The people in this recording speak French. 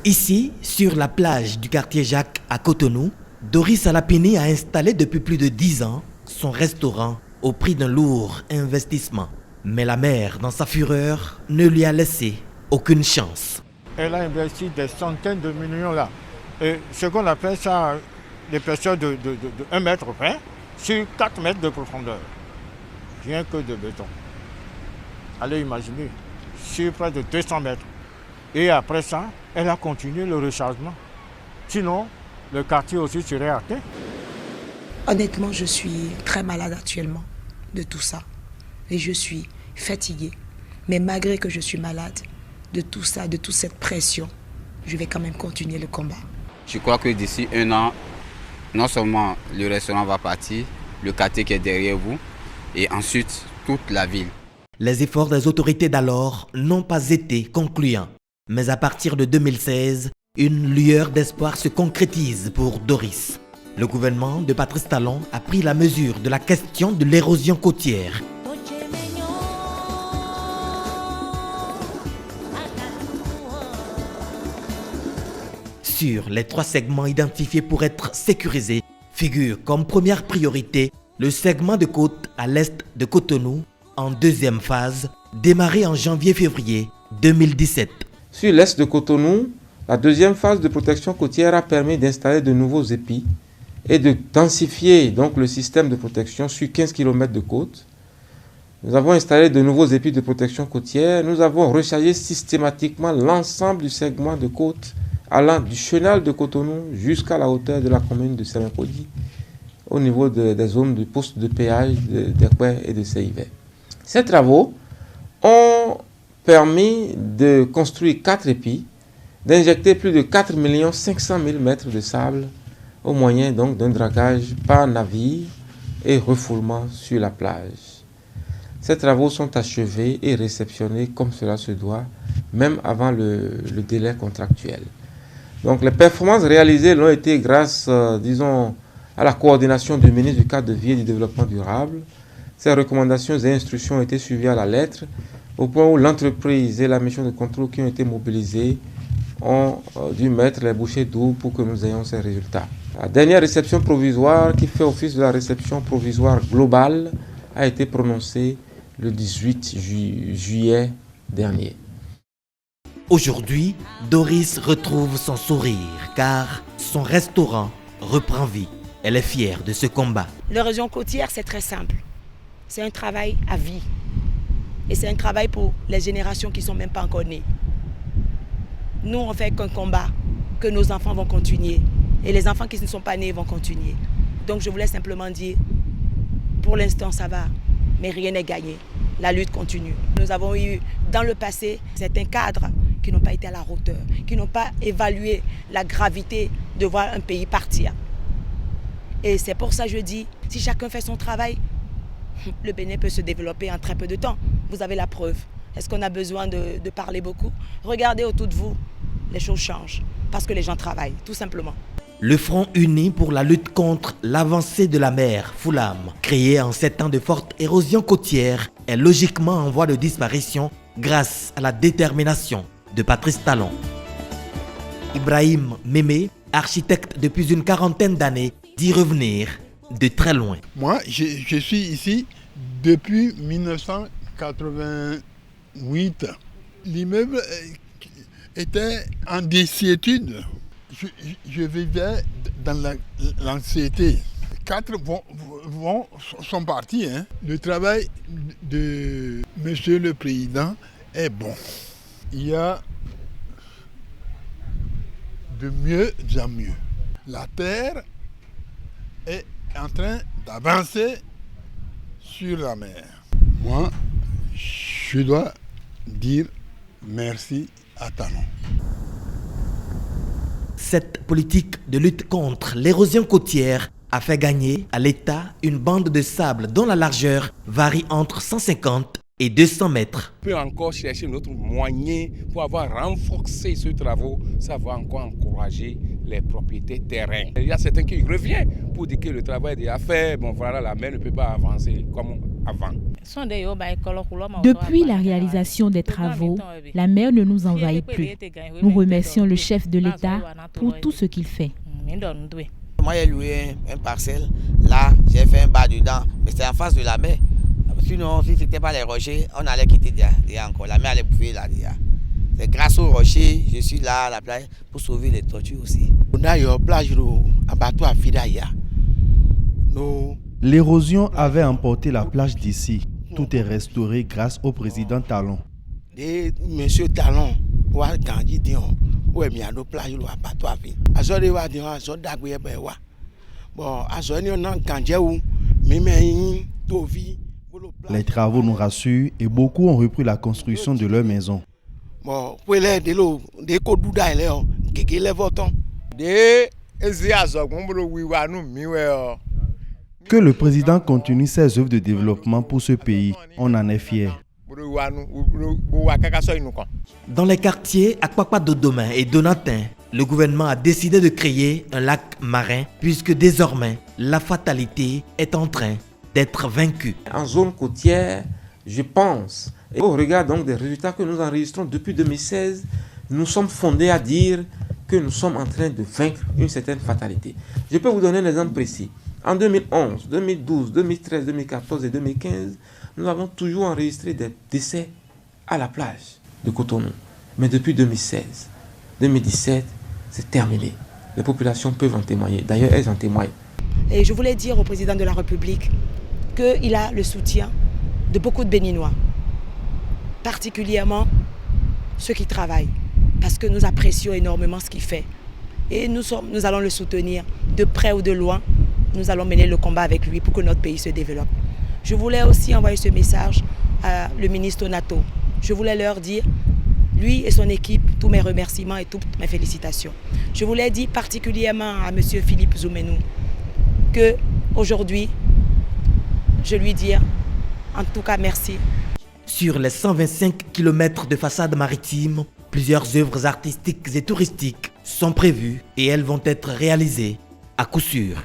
Ici, sur la plage du quartier Jacques à Cotonou, Doris Alapini a installé depuis plus de 10 ans son restaurant au prix d'un lourd investissement. Mais la mer, dans sa fureur, ne lui a laissé aucune chance. Elle a investi des centaines de millions là. Et ce qu'on appelle ça, l'épaisseur de 1 mètre près, sur 4 mètres de profondeur. Rien que de béton. Allez imaginer, sur près de 200 mètres. Et après ça, elle a continué le rechargement. Sinon, le quartier aussi serait atteint. Honnêtement, je suis très malade actuellement de tout ça. Et je suis fatiguée. Mais malgré que je suis malade de tout ça, de toute cette pression, je vais quand même continuer le combat. Je crois que d'ici 1 an, non seulement le restaurant va partir, le quartier qui est derrière vous, et ensuite toute la ville. Les efforts des autorités d'alors n'ont pas été concluants. Mais à partir de 2016, une lueur d'espoir se concrétise pour Doris. Le gouvernement de Patrice Talon a pris la mesure de la question de l'érosion côtière. Sur les 3 segments identifiés pour être sécurisés, figure comme première priorité le segment de côte à l'est de Cotonou, en 2e phase, démarré en janvier-février 2017. Sur l'est de Cotonou, la 2e phase de protection côtière a permis d'installer de nouveaux épis et de densifier donc le système de protection sur 15 km de côte. Nous avons installé de nouveaux épis de protection côtière. Nous avons rechargé systématiquement l'ensemble du segment de côte allant du chenal de Cotonou jusqu'à la hauteur de la commune de Sérénkodi, au niveau des zones du poste de péage d'Ekwe et de Seïvé. Ces travaux ont permis de construire 4 épis, d'injecter plus de 4 500 000 mètres de sable au moyen donc d'un dragage par navire et refoulement sur la plage. Ces travaux sont achevés et réceptionnés comme cela se doit, même avant le délai contractuel. Donc les performances réalisées l'ont été grâce, à la coordination du ministre du cadre de vie et du développement durable. Ces recommandations et instructions ont été suivies à la lettre, au point où l'entreprise et la mission de contrôle qui ont été mobilisées ont dû mettre les bouchées doubles pour que nous ayons ces résultats. La dernière réception provisoire, qui fait office de la réception provisoire globale, a été prononcée le 18 juillet dernier. Aujourd'hui, Doris retrouve son sourire car son restaurant reprend vie. Elle est fière de ce combat. L'érosion côtière, c'est très simple. C'est un travail à vie. Et c'est un travail pour les générations qui ne sont même pas encore nées. Nous, on fait qu'un combat que nos enfants vont continuer. Et les enfants qui ne sont pas nés vont continuer. Donc je voulais simplement dire, pour l'instant ça va, mais rien n'est gagné. La lutte continue. Nous avons eu dans le passé certains cadres qui n'ont pas été à la hauteur, qui n'ont pas évalué la gravité de voir un pays partir. Et c'est pour ça que je dis, si chacun fait son travail, le Bénin peut se développer en très peu de temps. Vous avez la preuve. Est-ce qu'on a besoin de parler beaucoup? Regardez autour de vous, les choses changent. Parce que les gens travaillent, tout simplement. Le Front uni pour la lutte contre l'avancée de la mer, Foulam, créé en 7 ans de forte érosion côtière, est logiquement en voie de disparition grâce à la détermination de Patrice Talon. Ibrahim Mémé, architecte depuis une 40aine d'années, dit revenir de très loin. Moi, je suis ici depuis 1988. L'immeuble était en désuétude. Je vivais dans l'anxiété. 4 sont partis. Hein. Le travail de Monsieur le Président est bon. Il y a de mieux en mieux. La terre est en train d'avancer sur la mer. Moi, je dois dire merci à Talon. Cette politique de lutte contre l'érosion côtière a fait gagner à l'État une bande de sable dont la largeur varie entre 150 et 200 mètres. On peut encore chercher notre moyen pour avoir renforcé ce travail. Ça va encore encourager les propriétaires terrain. Il y a certains qui reviennent pour dire que le travail est déjà fait. Bon voilà, la mer ne peut pas avancer comme avant. Depuis la réalisation des travaux, la mer ne nous envahit plus. Nous remercions le chef de l'État pour tout ce qu'il fait. Moi, j'ai loué une parcelle. Là, j'ai fait un bar dedans, mais c'est en face de la mer. Sinon, si ce n'était pas les rochers, on allait quitter déjà encore. La mer allait bouffer là déjà. C'est grâce aux rochers, je suis là à la plage pour sauver les tortues aussi. On a une plage en bateau à Fidaya. L'érosion avait emporté la plage d'ici. Tout est restauré grâce au président Talon. Monsieur Talon, on a grandi dans la plage à bateau à Fidaya. Les travaux nous rassurent et beaucoup ont repris la construction de leur maison. Que le président continue ses œuvres de développement pour ce pays, on en est fiers. Dans les quartiers Akwakwa Dodoma et Donatin, le gouvernement a décidé de créer un lac marin puisque désormais la fatalité est en train d'être vaincue. En zone côtière, je pense, et au regard donc des résultats que nous enregistrons depuis 2016, nous sommes fondés à dire que nous sommes en train de vaincre une certaine fatalité. Je peux vous donner un exemple précis. En 2011, 2012, 2013, 2014 et 2015, nous avons toujours enregistré des décès à la plage de Cotonou. Mais depuis 2016, 2017, c'est terminé. Les populations peuvent en témoigner. D'ailleurs, elles en témoignent. Et je voulais dire au président de la République qu'il a le soutien de beaucoup de Béninois, particulièrement ceux qui travaillent, parce que nous apprécions énormément ce qu'il fait. Et nous allons le soutenir de près ou de loin. Nous allons mener le combat avec lui pour que notre pays se développe. Je voulais aussi envoyer ce message à le ministre Nato. Je voulais leur dire, lui et son équipe, tous mes remerciements et toutes mes félicitations. Je voulais dire particulièrement à M. Philippe Zoumenou qu'aujourd'hui, je lui dis en tout cas merci. Sur les 125 km de façade maritime, plusieurs œuvres artistiques et touristiques sont prévues et elles vont être réalisées à coup sûr.